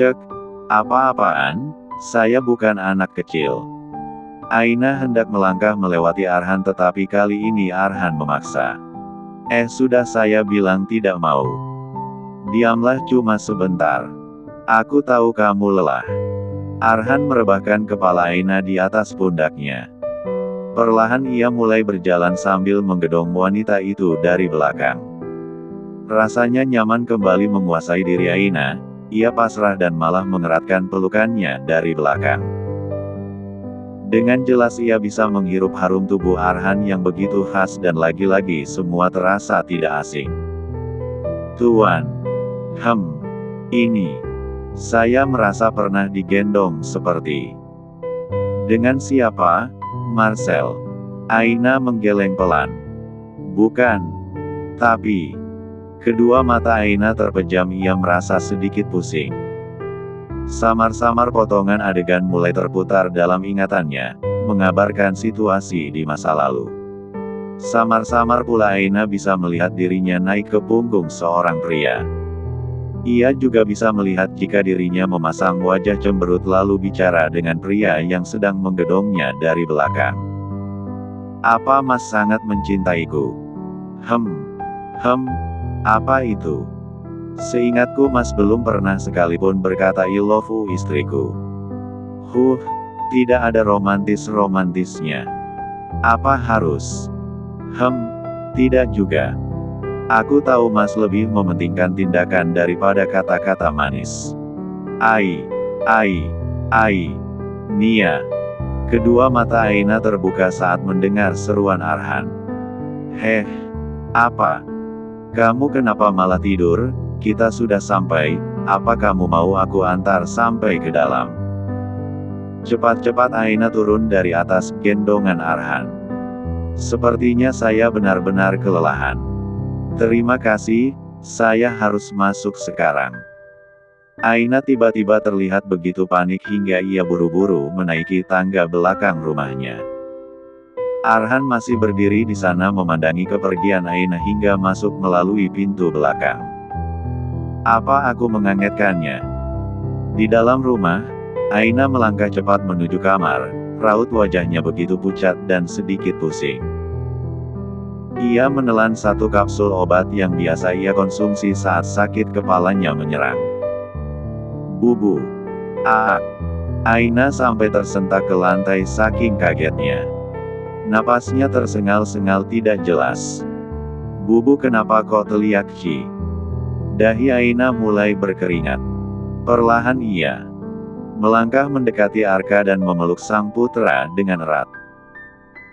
Cek, apa-apaan, saya bukan anak kecil. Aina hendak melangkah melewati Arhan tetapi kali ini Arhan memaksa. Sudah saya bilang tidak mau. Diamlah cuma sebentar. Aku tahu kamu lelah. Arhan merebahkan kepala Aina di atas pundaknya. Perlahan ia mulai berjalan sambil menggedong wanita itu dari belakang. Rasanya nyaman kembali menguasai diri Aina, ia pasrah dan malah mengeratkan pelukannya dari belakang. Dengan jelas ia bisa menghirup harum tubuh Arhan yang begitu khas dan lagi-lagi semua terasa tidak asing. Tuan. Ini. Saya merasa pernah digendong seperti. Dengan siapa? Marcel. Aina menggeleng pelan. Bukan. Tapi. Kedua mata Aina terpejam, ia merasa sedikit pusing. Samar-samar potongan adegan mulai terputar dalam ingatannya, mengabarkan situasi di masa lalu. Samar-samar pula Aina bisa melihat dirinya naik ke punggung seorang pria. Ia juga bisa melihat jika dirinya memasang wajah cemberut lalu bicara dengan pria yang sedang menggedongnya dari belakang. Apa Mas sangat mencintaiku? Apa itu? Seingatku Mas belum pernah sekalipun berkata I love you istriku. Tidak ada romantis-romantisnya. Apa harus? Tidak juga. Aku tahu Mas lebih mementingkan tindakan daripada kata-kata manis. Nia. Kedua mata Aina terbuka saat mendengar seruan Arhan. Apa? Kamu kenapa malah tidur? Kita sudah sampai, apa kamu mau aku antar sampai ke dalam? Cepat-cepat Aina turun dari atas gendongan Arhan. Sepertinya saya benar-benar kelelahan. Terima kasih, saya harus masuk sekarang. Aina tiba-tiba terlihat begitu panik hingga ia buru-buru menaiki tangga belakang rumahnya. Arhan masih berdiri di sana memandangi kepergian Aina hingga masuk melalui pintu belakang. Apa aku mengagetkannya? Di dalam rumah, Aina melangkah cepat menuju kamar, raut wajahnya begitu pucat dan sedikit pusing. Ia menelan satu kapsul obat yang biasa ia konsumsi saat sakit kepalanya menyerang. Bubu. Aina sampai tersentak ke lantai saking kagetnya. Napasnya tersengal-sengal tidak jelas. Bubu kenapa kok teriak Ci? Dahi Aina mulai berkeringat. Perlahan ia melangkah mendekati Arka dan memeluk sang putra dengan erat.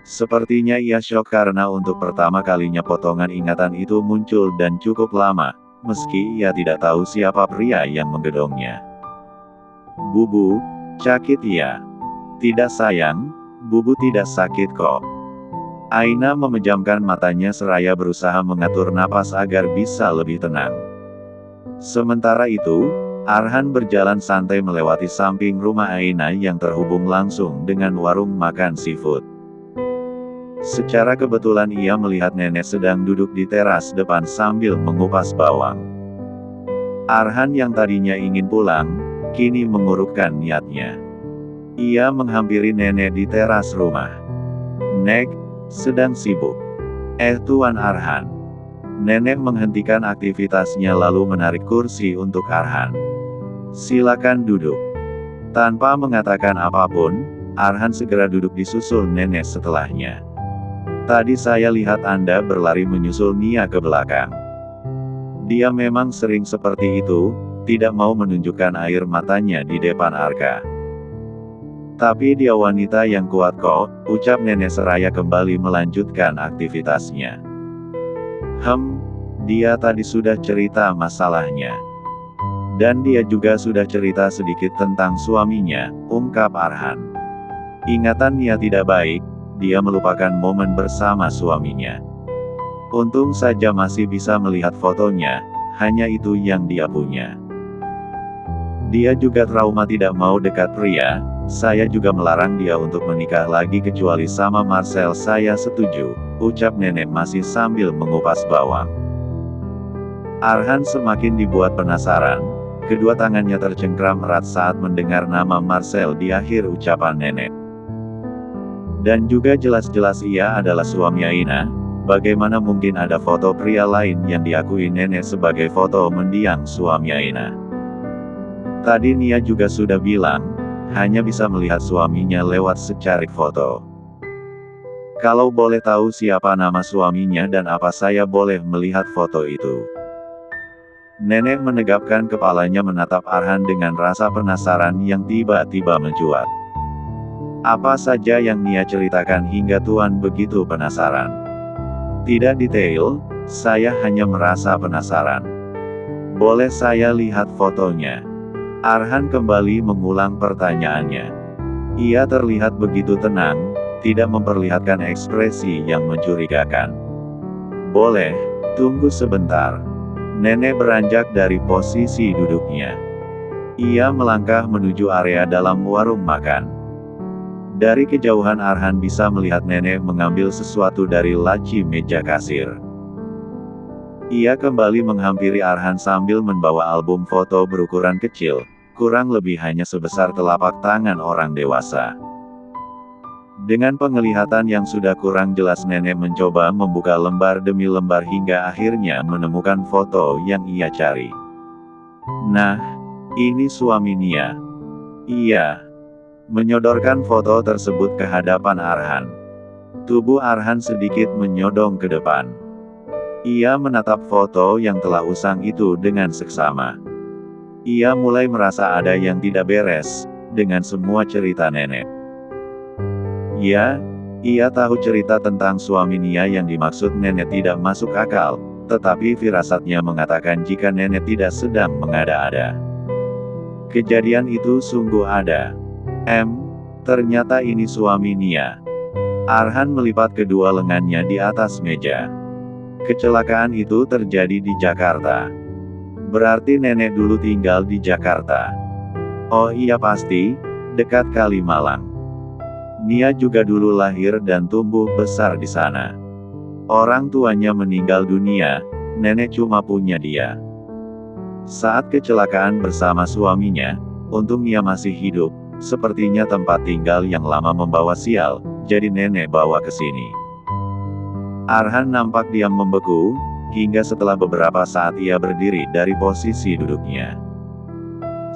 Sepertinya ia syok karena untuk pertama kalinya potongan ingatan itu muncul dan cukup lama, meski ia tidak tahu siapa pria yang menggedongnya. Bubu, sakit ya? Tidak sayang, Bubu tidak sakit kok. Aina memejamkan matanya seraya berusaha mengatur napas agar bisa lebih tenang. Sementara itu, Arhan berjalan santai melewati samping rumah Aina yang terhubung langsung dengan warung makan seafood. Secara kebetulan ia melihat nenek sedang duduk di teras depan sambil mengupas bawang. Arhan yang tadinya ingin pulang, kini mengurungkan niatnya. Ia menghampiri nenek di teras rumah. Nek, sedang sibuk. Tuan Arhan. Nenek menghentikan aktivitasnya lalu menarik kursi untuk Arhan. Silakan duduk. Tanpa mengatakan apapun, Arhan segera duduk disusul nenek setelahnya. Tadi saya lihat Anda berlari menyusul Nia ke belakang. Dia memang sering seperti itu, tidak mau menunjukkan air matanya di depan Arka. Tapi dia wanita yang kuat kok, ucap nenek seraya kembali melanjutkan aktivitasnya. Dia tadi sudah cerita masalahnya. Dan dia juga sudah cerita sedikit tentang suaminya, ungkap Arhan. Ingatan Nia tidak baik, dia melupakan momen bersama suaminya. Untung saja masih bisa melihat fotonya, hanya itu yang dia punya. Dia juga trauma tidak mau dekat pria. Saya juga melarang dia untuk menikah lagi kecuali sama Marcel. Saya setuju, ucap nenek masih sambil mengupas bawang. Arhan semakin dibuat penasaran, Kedua tangannya tercengkram erat saat mendengar nama Marcel di akhir ucapan nenek. Dan juga jelas-jelas ia adalah suami Aina. Bagaimana mungkin ada foto pria lain yang diakui nenek sebagai foto mendiang suami Aina? Tadi Nia juga sudah bilang, hanya bisa melihat suaminya lewat secarik foto. Kalau boleh tahu siapa nama suaminya dan apa saya boleh melihat foto itu? Nenek menegapkan kepalanya menatap Arhan dengan rasa penasaran yang tiba-tiba mencuat. Apa saja yang Nia ceritakan hingga Tuan begitu penasaran? Tidak detail, saya hanya merasa penasaran. Boleh saya lihat fotonya? Arhan kembali mengulang pertanyaannya. Ia terlihat begitu tenang, tidak memperlihatkan ekspresi yang mencurigakan. Boleh, tunggu sebentar. Nenek beranjak dari posisi duduknya. Ia melangkah menuju area dalam warung makan. Dari kejauhan Arhan bisa melihat nenek mengambil sesuatu dari laci meja kasir. Ia kembali menghampiri Arhan sambil membawa album foto berukuran kecil, kurang lebih hanya sebesar telapak tangan orang dewasa. Dengan penglihatan yang sudah kurang jelas nenek mencoba membuka lembar demi lembar hingga akhirnya menemukan foto yang ia cari. Nah, ini suami Nia. Iya. Menyodorkan foto tersebut ke hadapan Arhan. Tubuh Arhan sedikit menyodong ke depan. Ia menatap foto yang telah usang itu dengan seksama. Ia mulai merasa ada yang tidak beres dengan semua cerita nenek. Ya, ia tahu cerita tentang suami Nia yang dimaksud nenek tidak masuk akal, tetapi firasatnya mengatakan jika nenek tidak sedang mengada-ada. Kejadian itu sungguh ada. Ternyata ini suami Nia. Arhan melipat kedua lengannya di atas meja. Kecelakaan itu terjadi di Jakarta. Berarti nenek dulu tinggal di Jakarta. Oh iya pasti, dekat Kalimalang. Nia juga dulu lahir dan tumbuh besar di sana. Orang tuanya meninggal dunia, nenek cuma punya dia. Saat kecelakaan bersama suaminya, untung Nia masih hidup. Sepertinya tempat tinggal yang lama membawa sial, jadi nenek bawa ke sini. Arhan nampak diam membeku, hingga setelah beberapa saat ia berdiri dari posisi duduknya.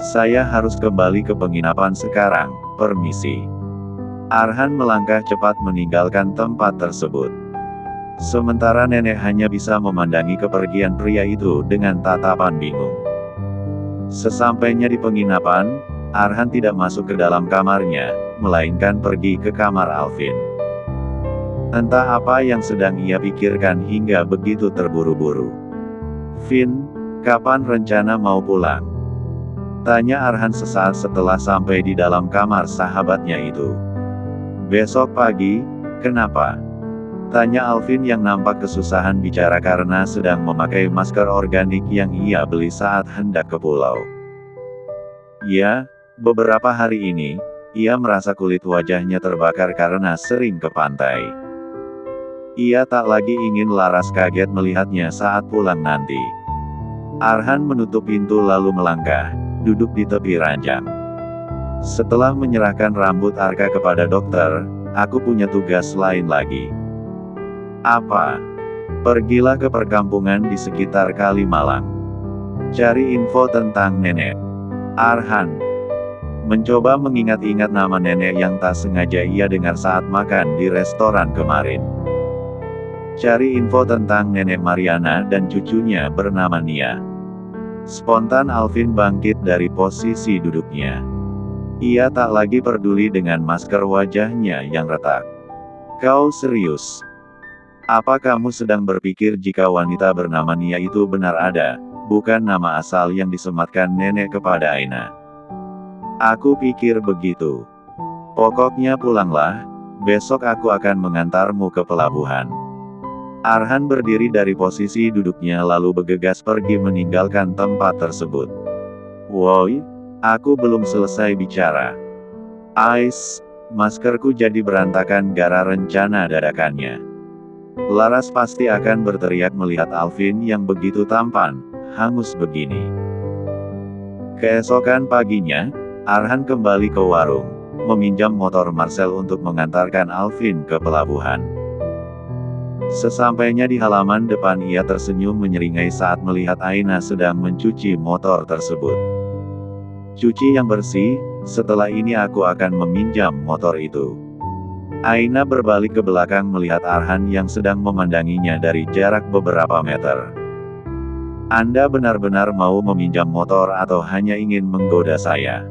Saya harus kembali ke penginapan sekarang, permisi. Arhan melangkah cepat meninggalkan tempat tersebut. Sementara nenek hanya bisa memandangi kepergian pria itu dengan tatapan bingung. Sesampainya di penginapan, Arhan tidak masuk ke dalam kamarnya, melainkan pergi ke kamar Alvin. Entah apa yang sedang ia pikirkan hingga begitu terburu-buru. "Vin, kapan rencana mau pulang?" tanya Arhan sesaat setelah sampai di dalam kamar sahabatnya itu. "Besok pagi, kenapa?" tanya Alvin yang nampak kesusahan bicara karena sedang memakai masker organik yang ia beli saat hendak ke pulau. "Ya, beberapa hari ini, ia merasa kulit wajahnya terbakar karena sering ke pantai. Ia tak lagi ingin Laras kaget melihatnya saat pulang nanti." Arhan menutup pintu lalu melangkah, duduk di tepi ranjang. Setelah menyerahkan rambut Arka kepada dokter, "Aku punya tugas lain lagi." "Apa?" "Pergilah ke perkampungan di sekitar Kalimalang. Cari info tentang nenek." Arhan mencoba mengingat-ingat nama nenek yang tak sengaja ia dengar saat makan di restoran kemarin. Cari info tentang nenek Mariana dan cucunya bernama Nia. Spontan Alvin bangkit dari posisi duduknya. Ia tak lagi peduli dengan masker wajahnya yang retak. "Kau serius? Apa kamu sedang berpikir jika wanita bernama Nia itu benar ada, bukan nama asal yang disematkan nenek kepada Aina?" "Aku pikir begitu. Pokoknya pulanglah, besok aku akan mengantarmu ke pelabuhan." Arhan berdiri dari posisi duduknya lalu bergegas pergi meninggalkan tempat tersebut. "Woi, aku belum selesai bicara." "Ais, maskerku jadi berantakan gara rencana dadakannya." Laras pasti akan berteriak melihat Alvin yang begitu tampan, hangus begini. Keesokan paginya, Arhan kembali ke warung, meminjam motor Marcel untuk mengantarkan Alvin ke pelabuhan. Sesampainya di halaman depan ia tersenyum menyeringai saat melihat Aina sedang mencuci motor tersebut. "Cuci yang bersih, setelah ini aku akan meminjam motor itu." Aina berbalik ke belakang melihat Arhan yang sedang memandanginya dari jarak beberapa meter. "Anda benar-benar mau meminjam motor atau hanya ingin menggoda saya?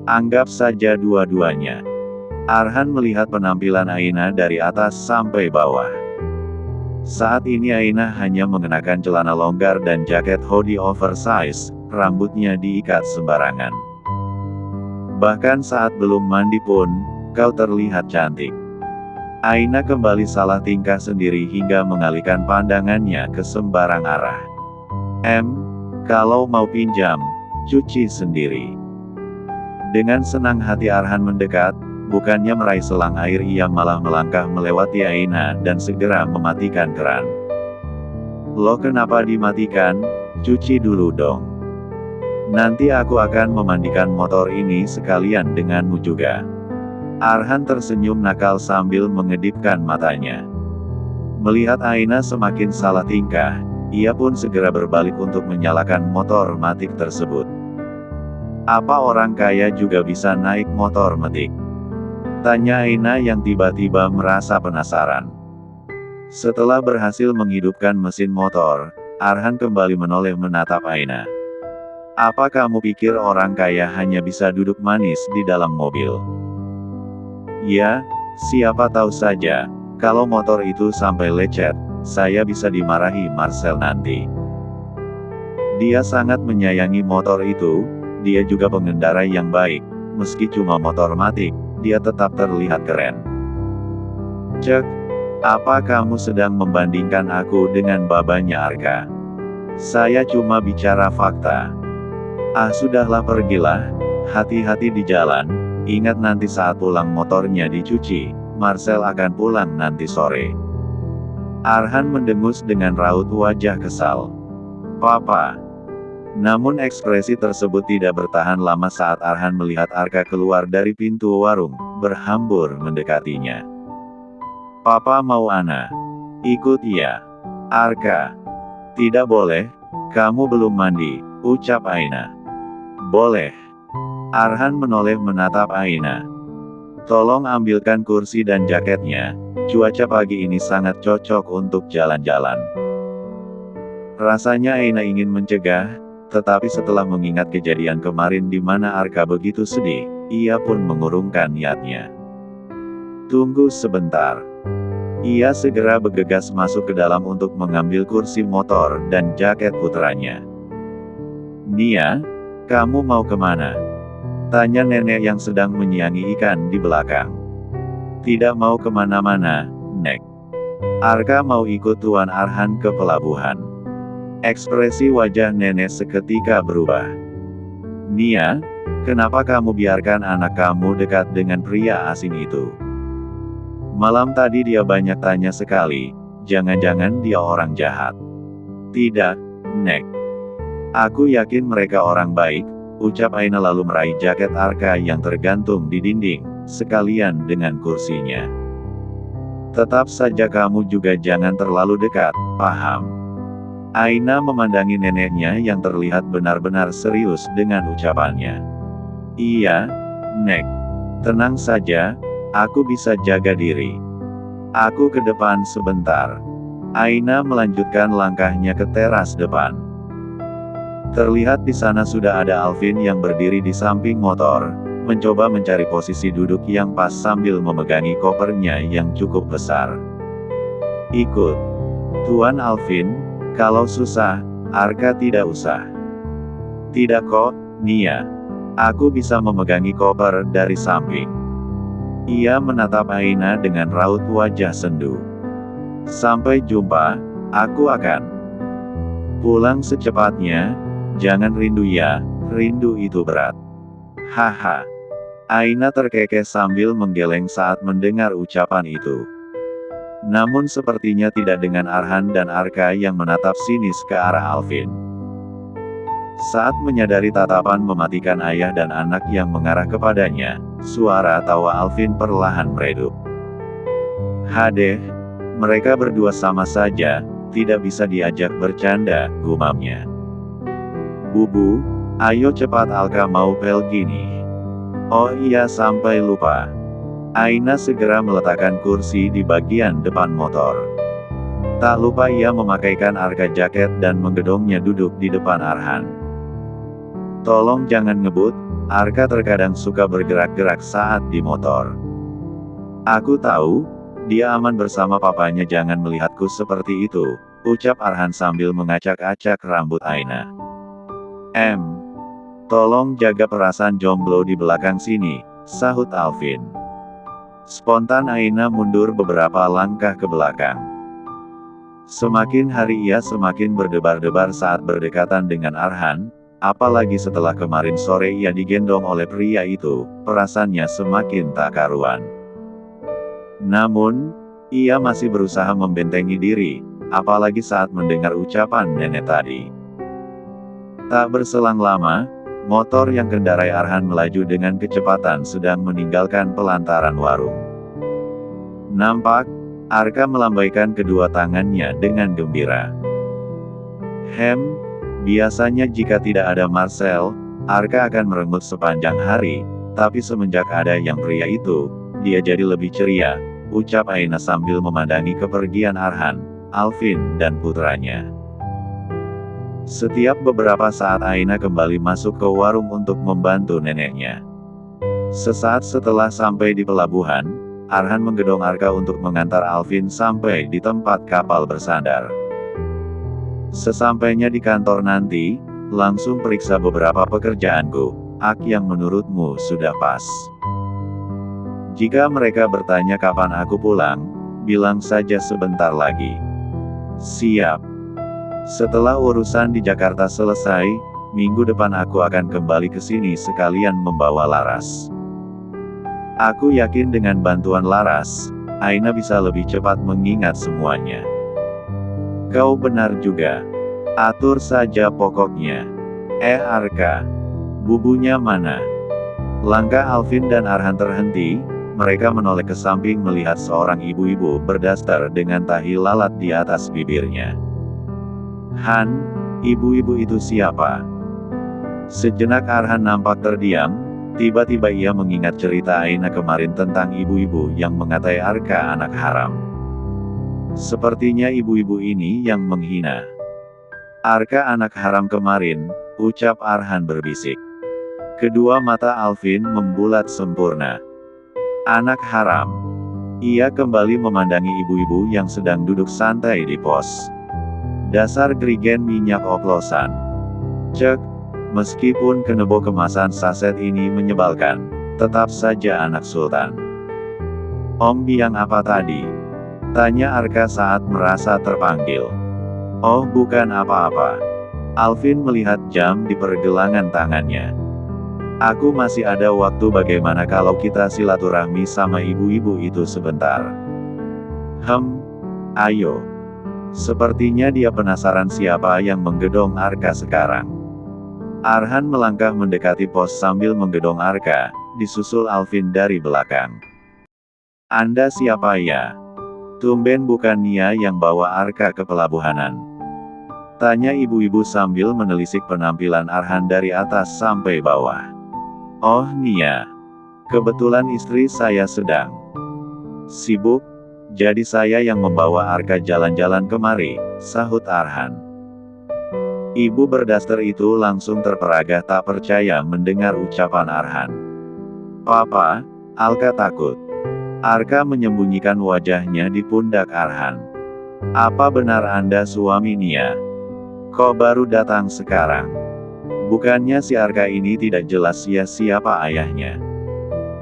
Anggap saja dua-duanya." Arhan melihat penampilan Aina dari atas sampai bawah. Saat ini Aina hanya mengenakan celana longgar dan jaket hoodie oversize, rambutnya diikat sembarangan. "Bahkan saat belum mandi pun, kau terlihat cantik." Aina kembali salah tingkah sendiri hingga mengalihkan pandangannya ke sembarang arah. Kalau mau pinjam, cuci sendiri." Dengan senang hati Arhan mendekat, bukannya meraih selang air ia malah melangkah melewati Aina dan segera mematikan keran. "Loh, kenapa dimatikan? Cuci dulu dong. Nanti aku akan memandikan motor ini sekalian denganmu juga." Arhan tersenyum nakal sambil mengedipkan matanya. Melihat Aina semakin salah tingkah, ia pun segera berbalik untuk menyalakan motor matic tersebut. "Apa orang kaya juga bisa naik motor metik?" tanya Aina yang tiba-tiba merasa penasaran. Setelah berhasil menghidupkan mesin motor, Arhan kembali menoleh menatap Aina. "Apa kamu pikir orang kaya hanya bisa duduk manis di dalam mobil? Ya, siapa tahu saja, kalau motor itu sampai lecet, saya bisa dimarahi Marcel nanti. Dia sangat menyayangi motor itu, dia juga pengendara yang baik, meski cuma motor matic, dia tetap terlihat keren." "Cek, apa kamu sedang membandingkan aku dengan babanya Arka? Saya cuma bicara fakta." "Ah sudahlah, pergilah, hati-hati di jalan, ingat nanti saat pulang motornya dicuci, Marcel akan pulang nanti sore." Arhan mendengus dengan raut wajah kesal. "Papa." Namun ekspresi tersebut tidak bertahan lama saat Arhan melihat Arka keluar dari pintu warung, berhambur mendekatinya. "Papa mau Ana ikut ya?" "Arka, tidak boleh, kamu belum mandi," ucap Aina. "Boleh." Arhan menoleh menatap Aina. "Tolong ambilkan kursi dan jaketnya, cuaca pagi ini sangat cocok untuk jalan-jalan." Rasanya Aina ingin mencegah, tetapi setelah mengingat kejadian kemarin di mana Arka begitu sedih, ia pun mengurungkan niatnya. "Tunggu sebentar." Ia segera bergegas masuk ke dalam untuk mengambil kursi motor dan jaket putranya. "Nia, kamu mau kemana?" tanya nenek yang sedang menyiangi ikan di belakang. "Tidak mau kemana-mana, Nek. Arka mau ikut Tuan Arhan ke pelabuhan." Ekspresi wajah nenek seketika berubah. "Nia, kenapa kamu biarkan anak kamu dekat dengan pria asing itu? Malam tadi dia banyak tanya sekali, jangan-jangan dia orang jahat." "Tidak, Nek. Aku yakin mereka orang baik," ucap Aina lalu meraih jaket Arka yang tergantung di dinding, sekalian dengan kursinya. "Tetap saja kamu juga jangan terlalu dekat, paham?" Aina memandangi neneknya yang terlihat benar-benar serius dengan ucapannya. "Iya, Nek. Tenang saja, aku bisa jaga diri. Aku ke depan sebentar." Aina melanjutkan langkahnya ke teras depan. Terlihat di sana sudah ada Alvin yang berdiri di samping motor, mencoba mencari posisi duduk yang pas sambil memegangi kopernya yang cukup besar. "Ikut, Tuan Alvin. Kalau susah, Arka tidak usah." "Tidak kok, Nia. Aku bisa memegangi koper dari samping." Ia menatap Aina dengan raut wajah sendu. "Sampai jumpa, aku akan pulang secepatnya, jangan rindu ya, rindu itu berat." "Haha." Aina terkekeh sambil menggeleng saat mendengar ucapan itu. Namun sepertinya tidak dengan Arhan dan Arka yang menatap sinis ke arah Alvin. Saat menyadari tatapan mematikan ayah dan anak yang mengarah kepadanya, suara tawa Alvin perlahan meredup. Hadeh, mereka berdua sama saja, tidak bisa diajak bercanda, gumamnya. Bubu, ayo cepat Alka mau pergi nih. Oh iya sampai lupa. Aina segera meletakkan kursi di bagian depan motor. Tak lupa ia memakaikan Arka jaket dan menggedongnya duduk di depan Arhan. Tolong jangan ngebut, Arka terkadang suka bergerak-gerak saat di motor. Aku tahu, dia aman bersama papanya, jangan melihatku seperti itu, ucap Arhan sambil mengacak-acak rambut Aina. Tolong jaga perasaan jomblo di belakang sini, sahut Alvin. Spontan Aina mundur beberapa langkah ke belakang. Semakin hari ia semakin berdebar-debar saat berdekatan dengan Arhan, apalagi setelah kemarin sore ia digendong oleh pria itu, perasaannya semakin tak karuan. Namun, ia masih berusaha membentengi diri, apalagi saat mendengar ucapan nenek tadi. Tak berselang lama, motor yang kendarai Arhan melaju dengan kecepatan sedang meninggalkan pelantaran warung. Nampak, Arka melambaikan kedua tangannya dengan gembira. Biasanya jika tidak ada Marcel, Arka akan merengut sepanjang hari, tapi semenjak ada yang pria itu, dia jadi lebih ceria, ucap Aina sambil memandangi kepergian Arhan, Alvin, dan putranya. Setiap beberapa saat Aina kembali masuk ke warung untuk membantu neneknya. Sesaat setelah sampai di pelabuhan, Arhan menggedong Arka untuk mengantar Alvin sampai di tempat kapal bersandar. Sesampainya di kantor nanti, langsung periksa beberapa pekerjaanku, yang menurutmu sudah pas. Jika mereka bertanya kapan aku pulang, bilang saja sebentar lagi. Siap. Setelah urusan di Jakarta selesai, minggu depan aku akan kembali ke sini sekalian membawa Laras. Aku yakin dengan bantuan Laras, Aina bisa lebih cepat mengingat semuanya. Kau benar juga. Atur saja pokoknya. Arka. Bubunya mana? Langkah Alvin dan Arhan terhenti, mereka menoleh ke samping melihat seorang ibu-ibu berdaster dengan tahi lalat di atas bibirnya. Han, ibu-ibu itu siapa? Sejenak Arhan nampak terdiam, tiba-tiba ia mengingat cerita Aina kemarin tentang ibu-ibu yang mengatai Arka anak haram. Sepertinya ibu-ibu ini yang menghina Arka anak haram kemarin, ucap Arhan berbisik. Kedua mata Alvin membulat sempurna. Anak haram. Ia kembali memandangi ibu-ibu yang sedang duduk santai di pos. Dasar gerigen minyak oplosan. Cek, meskipun kenebo kemasan saset ini menyebalkan, tetap saja anak sultan. Om biang apa tadi? Tanya Arka saat merasa terpanggil. Oh bukan apa-apa. Alvin melihat jam di pergelangan tangannya. Aku masih ada waktu, bagaimana kalau kita silaturahmi sama ibu-ibu itu sebentar? Ayo. Sepertinya dia penasaran siapa yang menggedong Arka sekarang. Arhan melangkah mendekati pos sambil menggedong Arka, disusul Alvin dari belakang. Anda siapa ya? Tumben bukan Nia yang bawa Arka ke pelabuhanan? Tanya ibu-ibu sambil menelisik penampilan Arhan dari atas sampai bawah. Oh Nia. Kebetulan istri saya sedang sibuk, jadi saya yang membawa Arka jalan-jalan kemari, sahut Arhan. Ibu berdaster itu langsung terperagah tak percaya mendengar ucapan Arhan. Papa, Alka takut. Arka menyembunyikan wajahnya di pundak Arhan. Apa benar Anda suami Nia? Kok baru datang sekarang? Bukannya si Arka ini tidak jelas ya siapa ayahnya?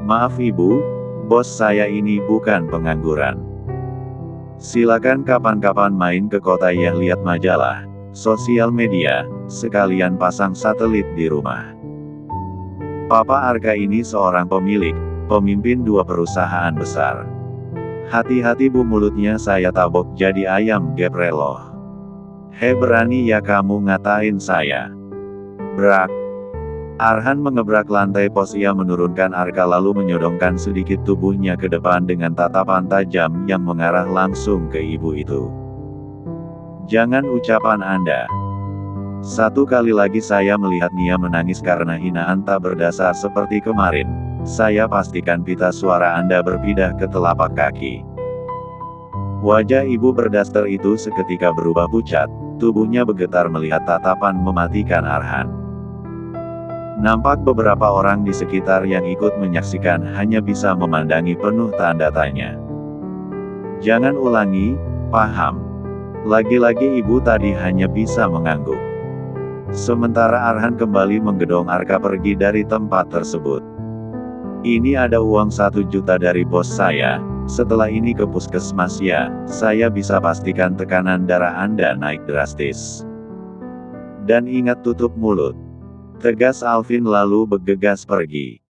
Maaf ibu, bos saya ini bukan pengangguran. Silakan kapan-kapan main ke kota ya, lihat majalah, sosial media, sekalian pasang satelit di rumah. Papa Arka ini seorang pemimpin 2 perusahaan besar. Hati-hati bu, mulutnya saya tabok jadi ayam geprek loh. Berani ya kamu ngatain saya? Brak. Arhan mengebrak lantai pos. Ia menurunkan Arka lalu menyodongkan sedikit tubuhnya ke depan dengan tatapan tajam yang mengarah langsung ke ibu itu. Jangan ucapan Anda. Satu kali lagi saya melihat Nia menangis karena hinaan tak berdasar seperti kemarin. Saya pastikan pita suara Anda berpindah ke telapak kaki. Wajah ibu berdaster itu seketika berubah pucat. Tubuhnya bergetar melihat tatapan mematikan Arhan. Nampak beberapa orang di sekitar yang ikut menyaksikan hanya bisa memandangi penuh tanda tanya. Jangan ulangi, paham? Lagi-lagi ibu tadi hanya bisa mengangguk. Sementara Arhan kembali menggedong Arka pergi dari tempat tersebut. Ini ada uang 1 juta dari bos saya. Setelah ini ke puskesmas ya, saya bisa pastikan tekanan darah Anda naik drastis. Dan ingat tutup mulut. Tegas Alvin lalu bergegas pergi.